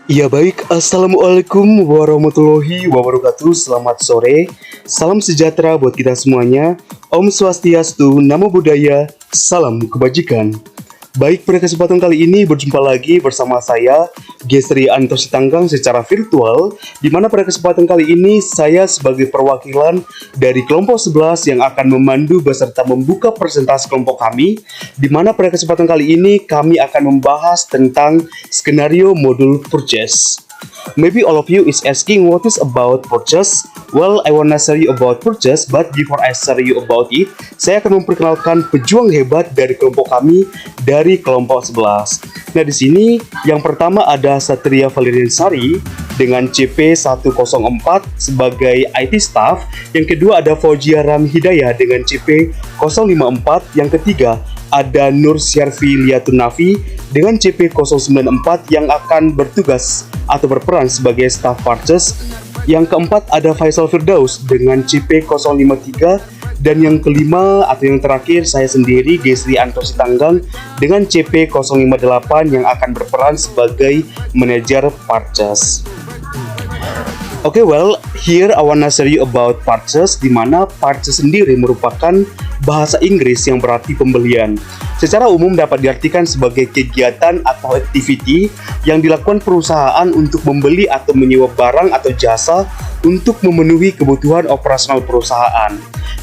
Ya baik, Assalamualaikum warahmatullahi wabarakatuh. Selamat sore, salam sejahtera buat kita semuanya. Om Swastiastu, Namo Buddhaya, salam kebajikan. Baik, pada kesempatan kali ini berjumpa lagi bersama saya, Gesri Anto Sitanggang secara virtual, di mana pada kesempatan kali ini saya sebagai perwakilan dari kelompok 11 yang akan memandu beserta membuka presentasi kelompok kami, di mana pada kesempatan kali ini kami akan membahas tentang skenario modul purchase. Maybe all of you is asking what is about purchase. Well, I wanna share you about purchase, but before I share you about it, saya akan memperkenalkan pejuang hebat dari kelompok kami dari kelompok 11. Nah, di sini yang pertama ada Satria Valerian Sari dengan CP 104 sebagai IT staff, yang kedua ada Fauzia Ram Hidayah dengan CP 054, yang ketiga ada Nur Syarfi Liatunafi dengan CP 094 yang akan bertugas atau berperan sebagai staff purchase. Yang keempat ada Faisal Firdaus dengan CP 053, dan yang kelima atau yang terakhir saya sendiri, Gesri Anto Sitanggang dengan CP 058 yang akan berperan sebagai manajer purchase. Okay, well, here I wanna share you about purchase, di mana purchase sendiri merupakan bahasa Inggris yang berarti pembelian. Secara umum dapat diartikan sebagai kegiatan atau activity yang dilakukan perusahaan untuk membeli atau menyewa barang atau jasa untuk memenuhi kebutuhan operasional perusahaan.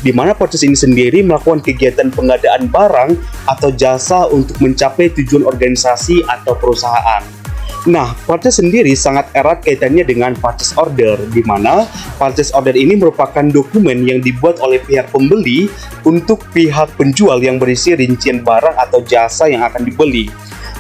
Di mana purchase ini sendiri melakukan kegiatan pengadaan barang atau jasa untuk mencapai tujuan organisasi atau perusahaan. Nah, purchase sendiri sangat erat kaitannya dengan purchase order, di mana purchase order ini merupakan dokumen yang dibuat oleh pihak pembeli untuk pihak penjual yang berisi rincian barang atau jasa yang akan dibeli.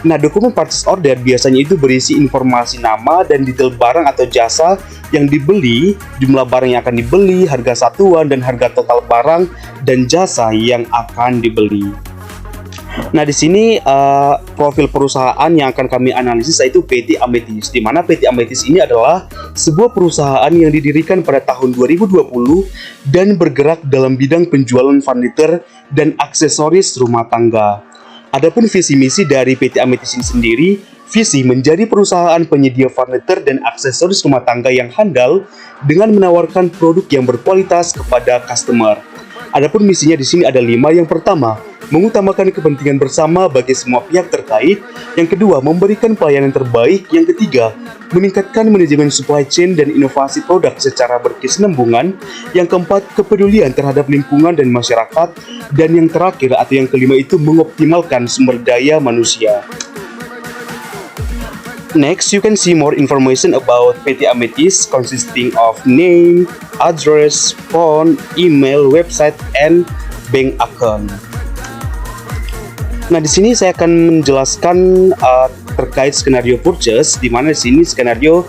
Nah, dokumen purchase order biasanya itu berisi informasi nama dan detail barang atau jasa yang dibeli, jumlah barang yang akan dibeli, harga satuan, dan harga total barang dan jasa yang akan dibeli. Nah, di sini profil perusahaan yang akan kami analisis yaitu PT Amethyst, di mana PT Amethyst ini adalah sebuah perusahaan yang didirikan pada tahun 2020 dan bergerak dalam bidang penjualan furniture dan aksesoris rumah tangga. Adapun visi misi dari PT Amethyst ini sendiri, visi menjadi perusahaan penyedia furniture dan aksesoris rumah tangga yang handal dengan menawarkan produk yang berkualitas kepada customer. Adapun misinya di sini ada 5. Yang pertama, mengutamakan kepentingan bersama bagi semua pihak terkait. Yang kedua, memberikan pelayanan terbaik. Yang ketiga, meningkatkan manajemen supply chain dan inovasi produk secara berkesinambungan. Yang keempat, kepedulian terhadap lingkungan dan masyarakat. Dan yang terakhir atau yang kelima itu mengoptimalkan sumber daya manusia. Next, you can see more information about PT Amethyst consisting of name, address, phone, email, website, and bank account. Nah, di sini saya akan menjelaskan terkait skenario purchase, di mana di sini skenario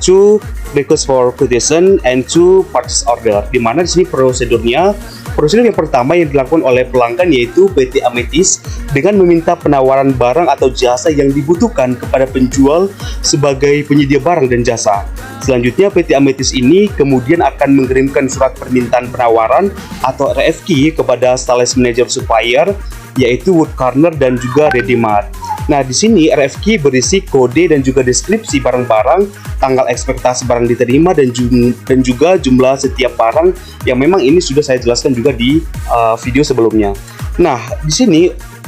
to request for quotation and to purchase order, di mana di sini prosedur yang pertama yang dilakukan oleh pelanggan yaitu PT Amethyst dengan meminta penawaran barang atau jasa yang dibutuhkan kepada penjual sebagai penyedia barang dan jasa. Selanjutnya PT Amethyst ini kemudian akan mengirimkan surat permintaan penawaran atau RFQ kepada sales manager supplier yaitu Wood Corner dan juga Ready Mart. Nah, di sini RFQ berisi kode dan juga deskripsi barang-barang, tanggal ekspektasi barang diterima, dan juga jumlah setiap barang yang memang ini sudah saya jelaskan juga di video sebelumnya. Nah, di sini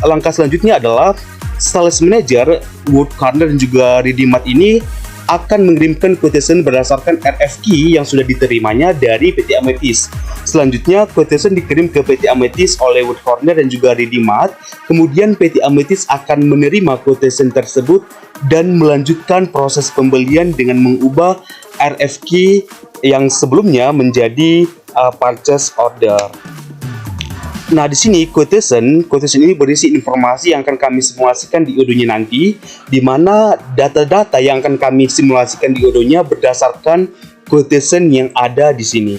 langkah selanjutnya adalah sales manager Wood Corner dan juga Ready Mart ini akan mengirimkan quotation berdasarkan RFQ yang sudah diterimanya dari PT Amethyst. Selanjutnya, quotation dikirim ke PT Amethyst oleh Wood Corner dan juga Ready Mart. Kemudian PT Amethyst akan menerima quotation tersebut dan melanjutkan proses pembelian dengan mengubah RFQ yang sebelumnya menjadi purchase order. Nah, di sini quotation ini berisi informasi yang akan kami simulasikan di audionya nanti, di mana data-data yang akan kami simulasikan di audionya berdasarkan quotation yang ada di sini.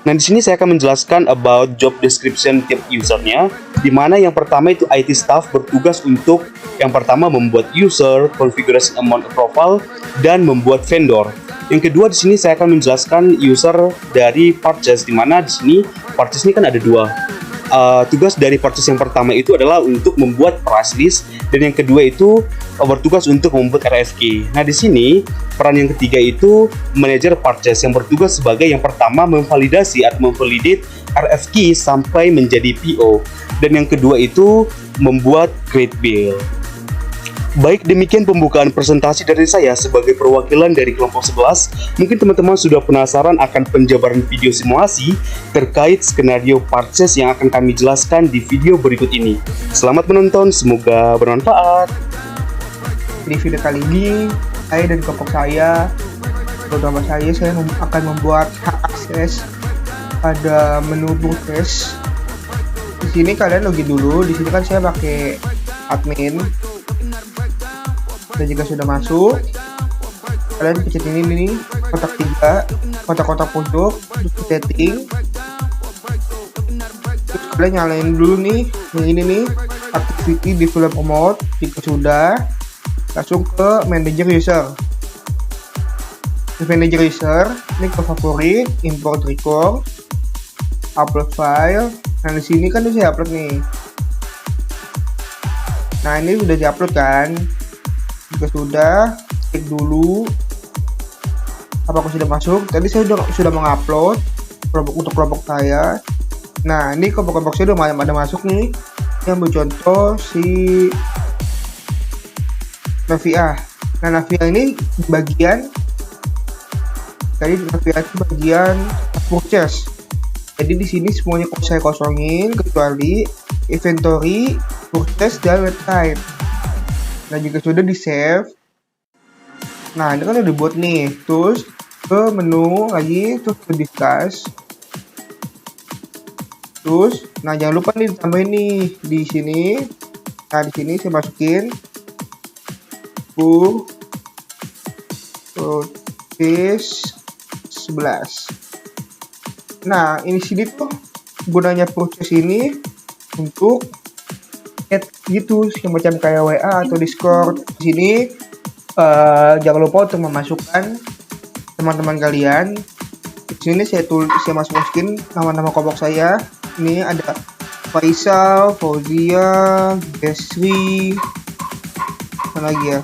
Nah, di sini saya akan menjelaskan about job description tiap usernya, di mana yang pertama itu IT staff bertugas untuk yang pertama membuat user, configuration amount profile, dan membuat vendor. Yang kedua di sini saya akan menjelaskan user dari purchase, di mana di sini purchase ini kan ada 2. tugas dari purchase yang pertama itu adalah untuk membuat price list, dan yang kedua itu bertugas untuk membuat RFQ. Nah, di sini peran yang ketiga itu manajer purchase yang bertugas sebagai yang pertama memvalidasi atau memvalidate RFQ sampai menjadi PO, dan yang kedua itu membuat create bill. Baik, demikian pembukaan presentasi dari saya sebagai perwakilan dari kelompok 11. Mungkin teman-teman sudah penasaran akan penjabaran video simulasi terkait skenario purchase yang akan kami jelaskan di video berikut ini. Selamat menonton, semoga bermanfaat. Di video kali ini, saya dan kelompok saya, terutama saya akan membuat hak akses pada menu purchase. Di sini kalian login dulu. Di sini kan saya pakai admin. Dan jika sudah masuk, kalian pencet ini nih, kotak 3, kotak-kotak pojok, terus setting. Terus kalian nyalain dulu nih, yang ini nih, activity developer mode. Jika sudah, langsung ke manager user. Di manager user, ini ke favorit, import record, upload file. Nah, di sini kan udah saya upload nih. Nah, ini udah diupload kan. Jika sudah, cek dulu apakah sudah masuk. Tadi saya sudah mengupload untuk kelompok saya. Nah, ini kelompok saya udah ada masuk nih. Yang bercontoh si Navia. Nah, Navia ini bagian purchase. Jadi di sini semuanya saya kosongin kecuali inventory, purchase, dan website. Nah, jika sudah di save, nah ini kan udah dibuat nih. Terus ke menu lagi, terus ke discuss. Terus, nah jangan lupa nih ditambahin nih di sini. Nah, di sini saya masukin purchase 11. Nah, ini sini tuh gunanya purchase ini untuk chat gitu, semacam kayak WA atau Discord. Di sini jangan lupa untuk memasukkan teman-teman kalian. Di sini saya masukin nama-nama kelompok saya. Ini ada Faisal, Fauzia, Desri, apa lagi ya?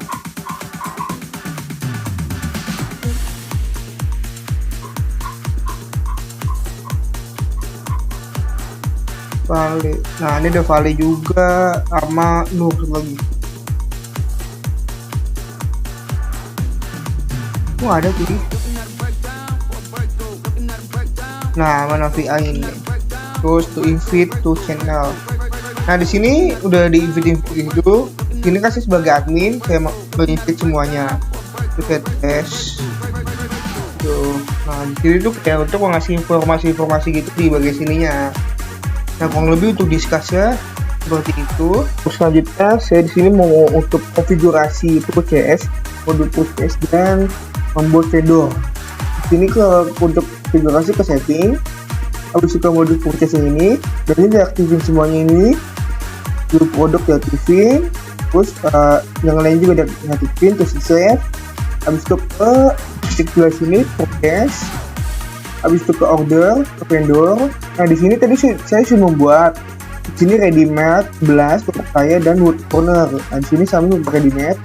Vale. Nah, ini ada Vale juga sama Nur lagi. Ada sih. Nah, mana VI ini. Terus to invite to channel. Nah, di sini udah di invite itu. Ini kan saya sebagai admin, saya invite semuanya. Kita tes. Tuh. Nah, di sini tuh kayak untuk ngasih informasi gitu di bagian sininya. Nah, kurang lebih untuk discuss-nya seperti itu. Terus selanjutnya saya di sini mau untuk konfigurasi purchase, mode purchase, dan membuat vendor. Di sini untuk konfigurasi ke setting, habis itu ke mode purchase ini, dan ini diaktifin semuanya ini. Grup produk diaktifin, terus yang lain juga diaktifin, terus save. Habis itu ke sebelah sini purchase. Habis itu ke order, ke vendor. Nah, di sini tadi saya sudah membuat di sini ready-made 11 untuk saya dan wood corner. Nah, di sini sama untuk ready-made.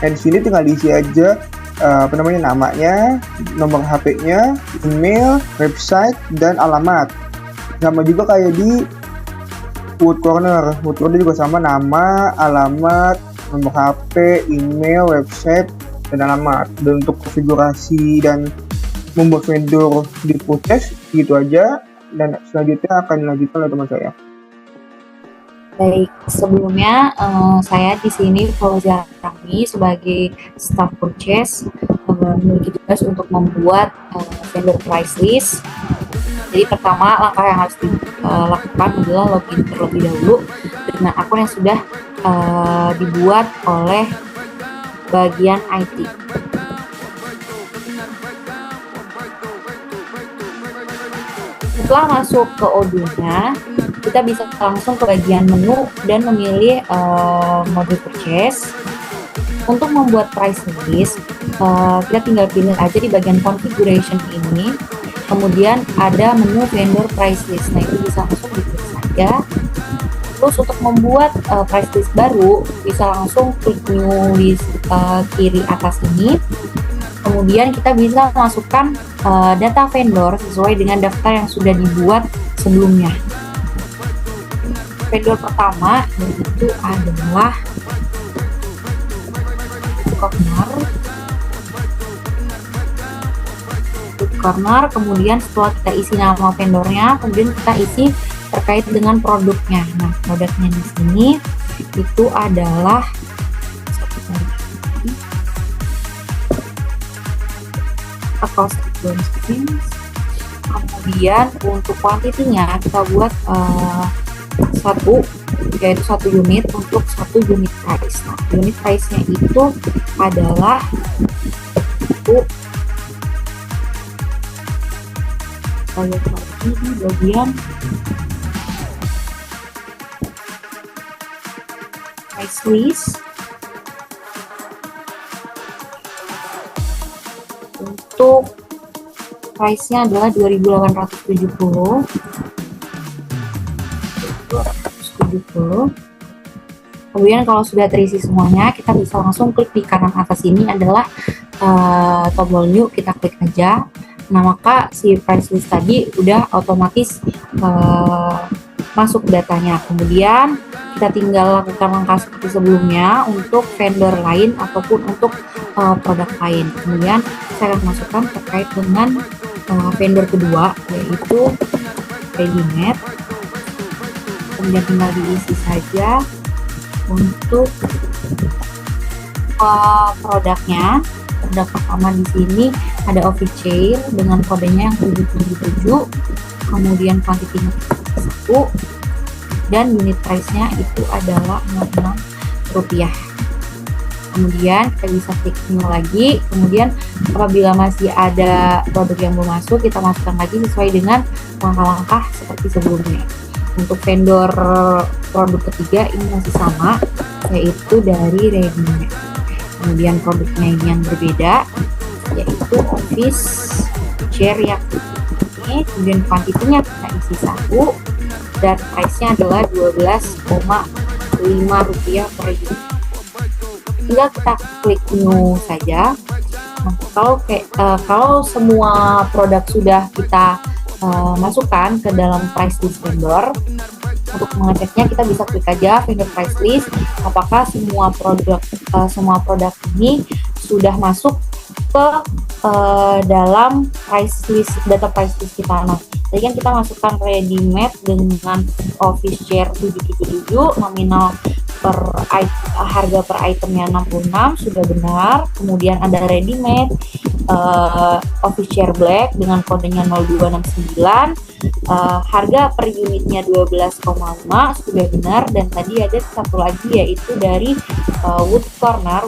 Nah, di sini tinggal diisi aja namanya, nomor HP-nya, email, website, dan alamat. Sama juga kayak di wood corner. Wood corner juga sama, nama, alamat, nomor HP, email, website, dan alamat. Dan untuk konfigurasi dan membuat vendor di purchase gitu aja, dan selanjutnya akan dilanjutkan oleh teman saya. Baik, sebelumnya saya di sini Fauzia Rahmi sebagai staff purchase memiliki tugas untuk membuat vendor price list. Jadi pertama langkah yang harus dilakukan adalah login terlebih dahulu dengan akun yang sudah dibuat oleh bagian IT. Setelah masuk ke Odoo-nya, kita bisa langsung ke bagian menu dan memilih mode purchase. Untuk membuat price list, kita tinggal pilih aja di bagian configuration ini. Kemudian ada menu vendor price list. Nah, itu bisa langsung diklik saja. ketiga. Terus untuk membuat price list baru bisa langsung klik new di kiri atas ini. Kemudian kita bisa masukkan data vendor sesuai dengan daftar yang sudah dibuat sebelumnya. Vendor pertama yaitu adalah corner. Kemudian setelah kita isi nama vendornya, kemudian kita isi terkait dengan produknya. Nah, produknya di sini itu adalah cost sequence. Kemudian untuk kuantitinya kita buat yaitu satu unit untuk satu unit price. Nah, unit price-nya itu adalah kita lihat lagi di bagian price list. Untuk price-nya adalah 2.870. Kemudian kalau sudah terisi semuanya, kita bisa langsung klik di kanan atas ini adalah tombol new, kita klik aja. Nah, maka si price list tadi udah otomatis masuk datanya. Kemudian kita tinggal lakukan langkah seperti sebelumnya untuk vendor lain ataupun untuk produk lain. Kemudian saya akan masukkan terkait dengan vendor kedua, yaitu ready-made. Kemudian tinggal diisi saja untuk produknya. Produk pertama di sini ada office chair dengan kodenya yang 777, kemudian kuantitinya 1, dan unit price-nya itu adalah Rp66. Kemudian kita bisa klik new lagi. Kemudian apabila masih ada produk yang belum masuk, kita masukkan lagi sesuai dengan langkah-langkah seperti sebelumnya. Untuk vendor produk ketiga ini masih sama, yaitu dari ready-made. Kemudian produknya ini yang berbeda, yaitu office chair yang ini. Kemudian kuantitinya kita isi 1 dan price-nya adalah Rp12,5 per unit. Tinggal kita klik new saja. Nah, kalau semua produk sudah kita masukkan ke dalam price list vendor, untuk mengeceknya kita bisa klik aja vendor price list apakah semua produk ini sudah masuk ke dalam data price list kita. Nah, tadi kan kita masukkan ready-made dengan office chair 777, nominal harga per itemnya 66 sudah benar. Kemudian ada ready-made office chair black dengan kodenya 0269, harga per unitnya 12,5 sudah benar. Dan tadi ada satu lagi yaitu dari wood corner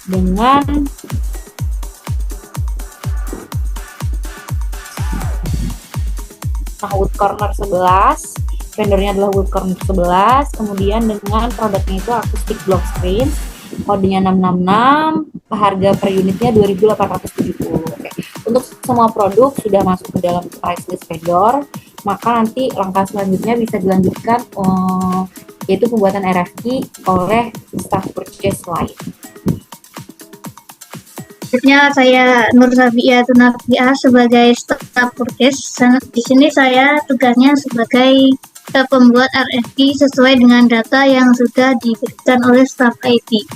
dengan wood corner 11, vendornya adalah wood corner 11, kemudian dengan produknya itu acoustic block screen, kodenya 666, harga per unitnya 2.870. Oke. Untuk semua produk sudah masuk ke dalam price list vendor, maka nanti langkah selanjutnya bisa dilanjutkan yaitu pembuatan RFQ oleh staff purchase lain. Selanjutnya saya Nur Sabia Tunafia sebagai staff purchase. Di sini saya tugasnya sebagai pembuat RFQ sesuai dengan data yang sudah diberikan oleh staff IT.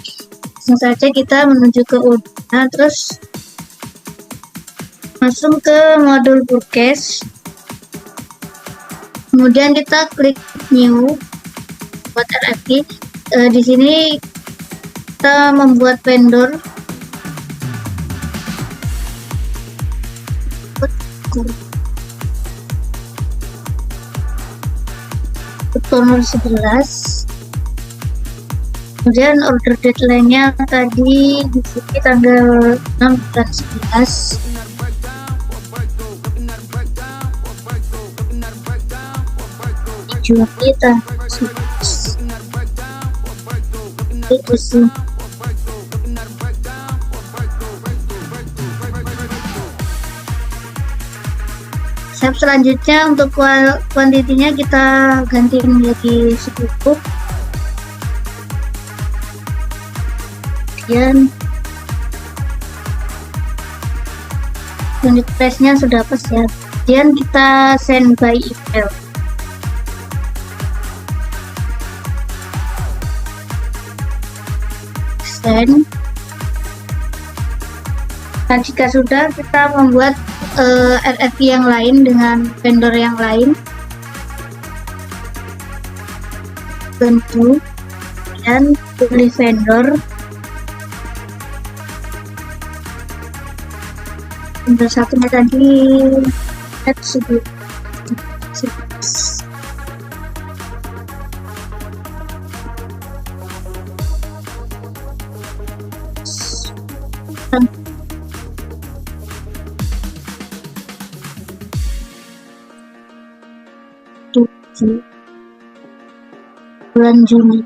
Langsung saja kita menuju ke UDA, terus masuk ke modul purchase. Kemudian kita klik new buat RFQ. Di sini kita membuat vendor nomor 11. Kemudian order deadline-nya tadi di sini tanggal 6 bulan 11. Juli tanggal 11. Itu sih. Saya Step selanjutnya untuk kuantitinya kita ganti menjadi 10. Kemudian unit price-nya sudah pas ya. Kemudian kita send by email. Send. Nah, jika sudah, kita membuat RFP yang lain dengan vendor yang lain. Tentu dan pilih vendor. Vendor satunya tadi add sebut. Bulan Juni.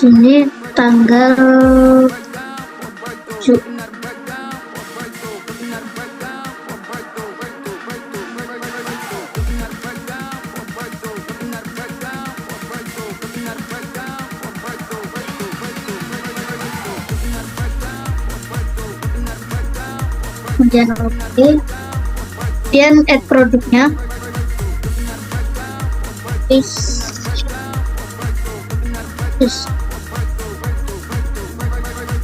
Juni tanggal 7. Kemudian oke, kemudian add produknya,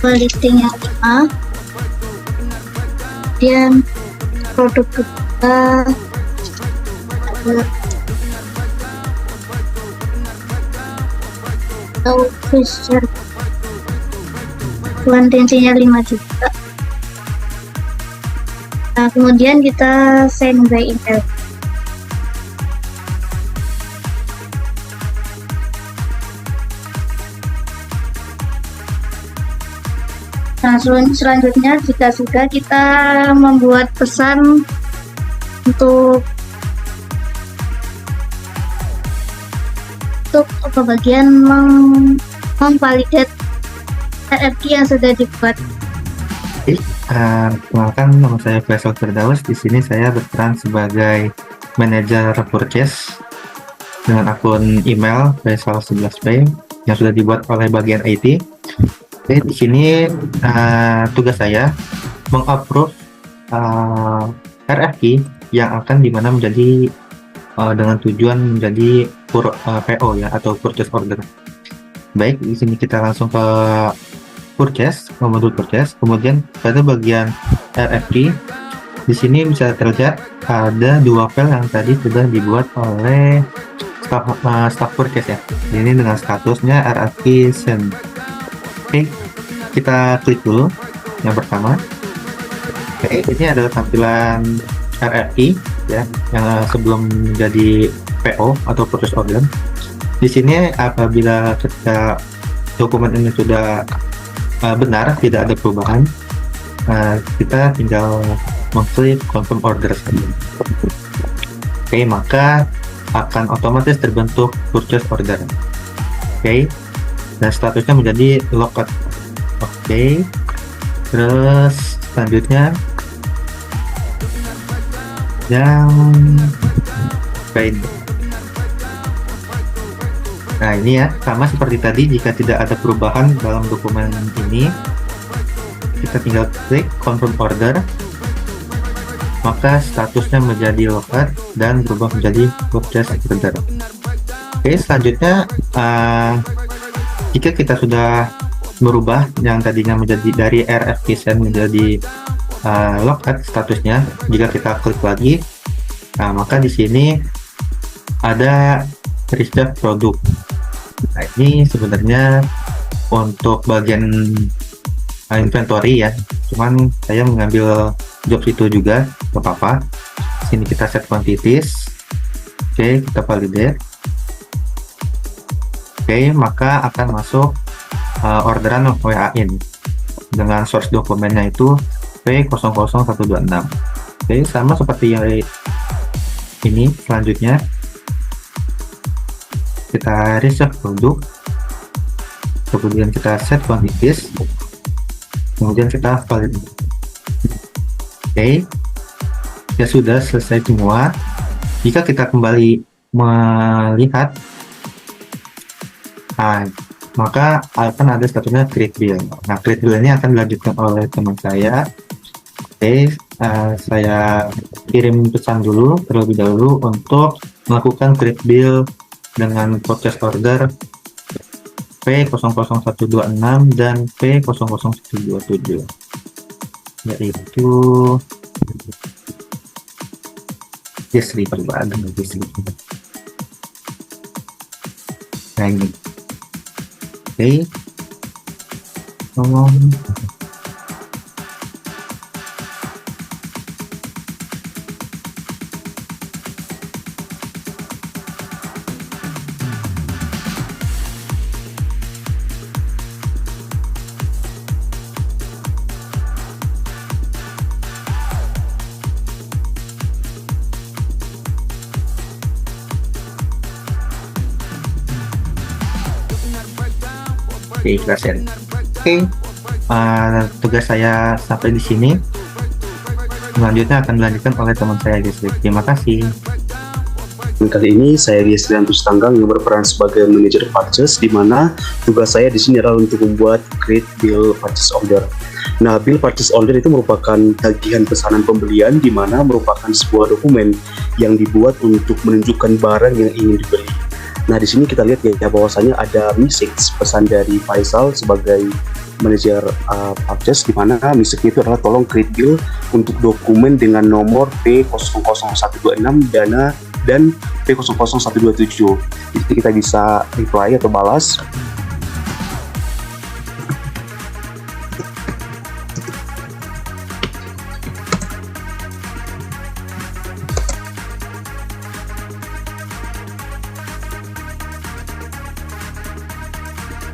listingnya 5, kemudian produk kedua atau freezer, kuantitasnya 5 juga. Nah, kemudian kita send by email. Nah, selanjutnya jika sudah, kita membuat pesan untuk bagian memvalidate RFP yang sudah dibuat. Perkenalkan, nama saya Faisal Firdaus. Di sini saya berperan sebagai manajer purchase dengan akun email Faisal11p yang sudah dibuat oleh bagian IT. Oke, di sini tugas saya mengapprove RFP yang akan dimana menjadi dengan tujuan menjadi PO ya, atau purchase order. Baik, di sini kita langsung ke purchase, modul purchase. Kemudian pada bagian RFP di sini bisa terlihat ada 2 file yang tadi sudah dibuat oleh staff purchase ya. Ini dengan statusnya RFP send. Oke, kita klik dulu yang pertama. Oke, ini adalah tampilan RFP ya, yang sebelum menjadi PO atau purchase order. Di sini apabila ketika dokumen ini sudah benar, tidak ada perubahan, kita tinggal mengklik confirm order saja. Oke, maka akan otomatis terbentuk purchase order. Oke, dan statusnya menjadi locked. Oke, terus selanjutnya yang paid. Nah, ini ya, sama seperti tadi, jika tidak ada perubahan dalam dokumen ini, kita tinggal klik confirm order, maka statusnya menjadi locked dan berubah menjadi purchase order. Oke, selanjutnya jika kita sudah merubah yang tadinya menjadi dari RFP send menjadi locked statusnya, jika kita klik lagi, maka di sini ada reserve produk. Nah, ini sebenarnya untuk bagian inventory ya, cuman saya mengambil job itu juga, gak apa-apa. Sini kita set quantities. Oke, kita validate. Oke, maka akan masuk orderan WA in dengan source dokumennya itu P00126. Oke, sama seperti yang ini. Selanjutnya kita reserve produk, kemudian kita set quantities, kemudian kita valid. Oke, ya sudah selesai semua. Jika kita kembali melihat, maka akan ada statusnya create bill. Nah, create bill ini akan dilanjutkan oleh teman saya. Oke, saya kirim pesan dulu terlebih dahulu untuk melakukan create bill dengan purchase order P00126 dan P00127, yaitu Jesri peribadi Jesri. Nah ini, oke, ngomong. Oke, kita share. Oke. Tugas saya sampai di sini. Selanjutnya akan dilanjutkan oleh teman saya Jesri. Terima kasih. Kali ini saya Jesriantus Tanggang yang berperan sebagai manajer purchase, di mana tugas saya di sini adalah untuk membuat create bill purchase order. Nah, bill purchase order itu merupakan tagihan pesanan pembelian, di mana merupakan sebuah dokumen yang dibuat untuk menunjukkan barang yang ingin dibeli. Nah, di sini kita lihat ya bahwasanya ada message pesan dari Faisal sebagai manajer purchase, di mana message itu adalah tolong create bill untuk dokumen dengan nomor P00126 dana dan P00127. Jadi kita bisa reply atau balas.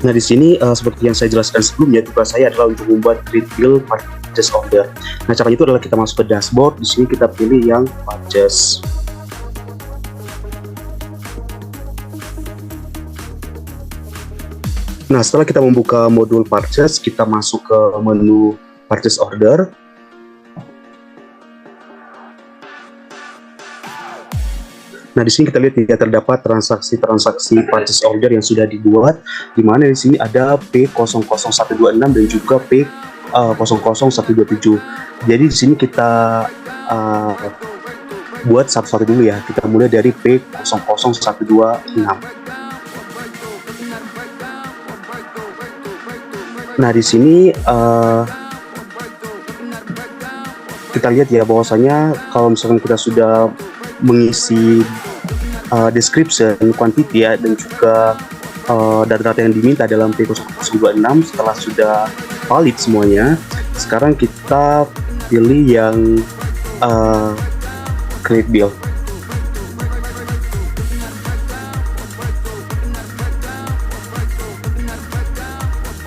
Nah, di sini seperti yang saya jelaskan sebelumnya, tugas saya adalah untuk membuat create bill purchase order. Nah, caranya itu adalah kita masuk ke dashboard. Di sini kita pilih yang purchase. Nah, setelah kita membuka modul purchase, kita masuk ke menu purchase order. Nah, di sini kita lihat ya terdapat transaksi-transaksi purchase order yang sudah dibuat, di mana di sini ada P00126 dan juga P00127. Jadi di sini kita buat satu-satu dulu ya. Kita mulai dari P00126. Nah, di sini kita lihat ya bahwasanya kalau misalkan kita sudah mengisi description, quantity ya, dan juga data-data yang diminta dalam P026, setelah sudah valid semuanya, sekarang kita pilih yang create bill.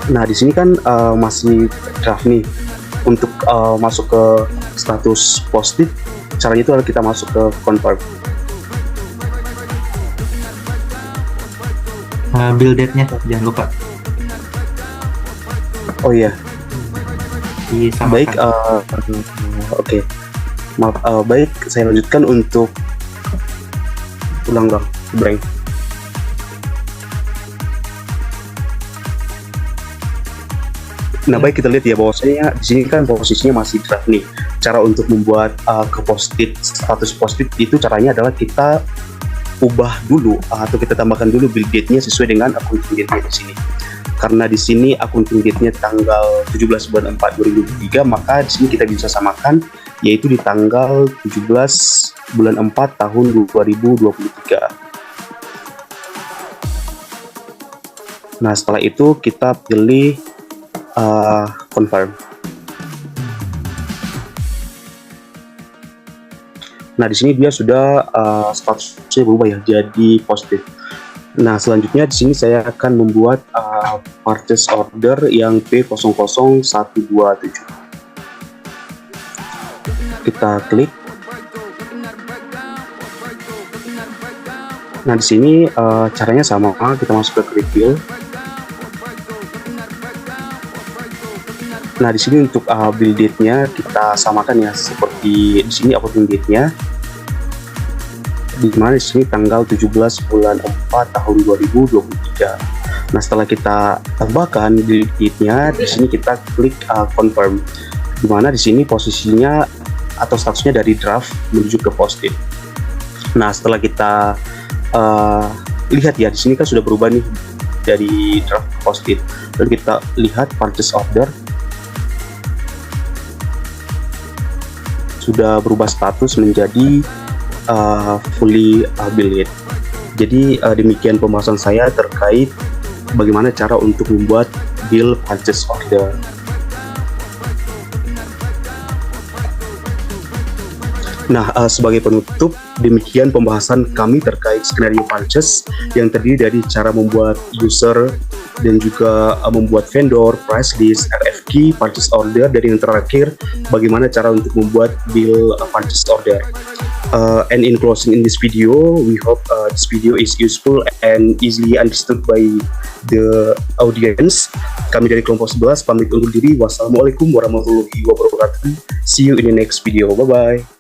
Nah, di sini kan masih draft nih. Untuk masuk ke status posted, caranya itu adalah kita masuk ke confirm. Bill date-nya jangan lupa. Oh iya. Disamakan. Baik, oke. Maaf, baik, saya lanjutkan untuk ulang dong, blank. Nah, baik, kita lihat ya bahwasanya di sini kan posisinya masih draft nih. Cara untuk membuat ke posted, status posted itu caranya adalah kita ubah dulu atau kita tambahkan dulu build date-nya sesuai dengan accounting date-nya di sini. Karena di sini accounting date-nya tanggal 17 bulan 4 2023, maka di sini kita bisa samakan yaitu di tanggal 17 bulan 4 tahun 2023. Nah, setelah itu kita pilih confirm. Nah, di sini dia sudah statusnya berubah ya, jadi positif. Nah, selanjutnya di sini saya akan membuat purchase order yang P00127. Kita klik. Nah, di sini caranya sama, kita masuk ke create bill. Nah, di sini untuk bill date-nya kita samakan ya, seperti di sini uploading date-nya. Di mana di sini tanggal 17 bulan 4 tahun 2023. Nah, setelah kita tambahkan bill date-nya, di sini kita klik confirm. Di mana di sini posisinya atau statusnya dari draft menuju ke posted. Nah, setelah kita lihat ya, di sini kan sudah berubah nih dari draft ke posted. Dan kita lihat purchase order sudah berubah status menjadi fully billed. Jadi demikian pembahasan saya terkait bagaimana cara untuk membuat bill purchase order. Nah, sebagai penutup, demikian pembahasan kami terkait skenario purchase yang terdiri dari cara membuat user dan juga membuat vendor, price list, RFQ, purchase order, dan yang terakhir, bagaimana cara untuk membuat bill purchase order. And in closing in this video, we hope this video is useful and easily understood by the audience. Kami dari kelompok 11 pamit undur diri. Wassalamualaikum warahmatullahi wabarakatuh. See you in the next video. Bye-bye.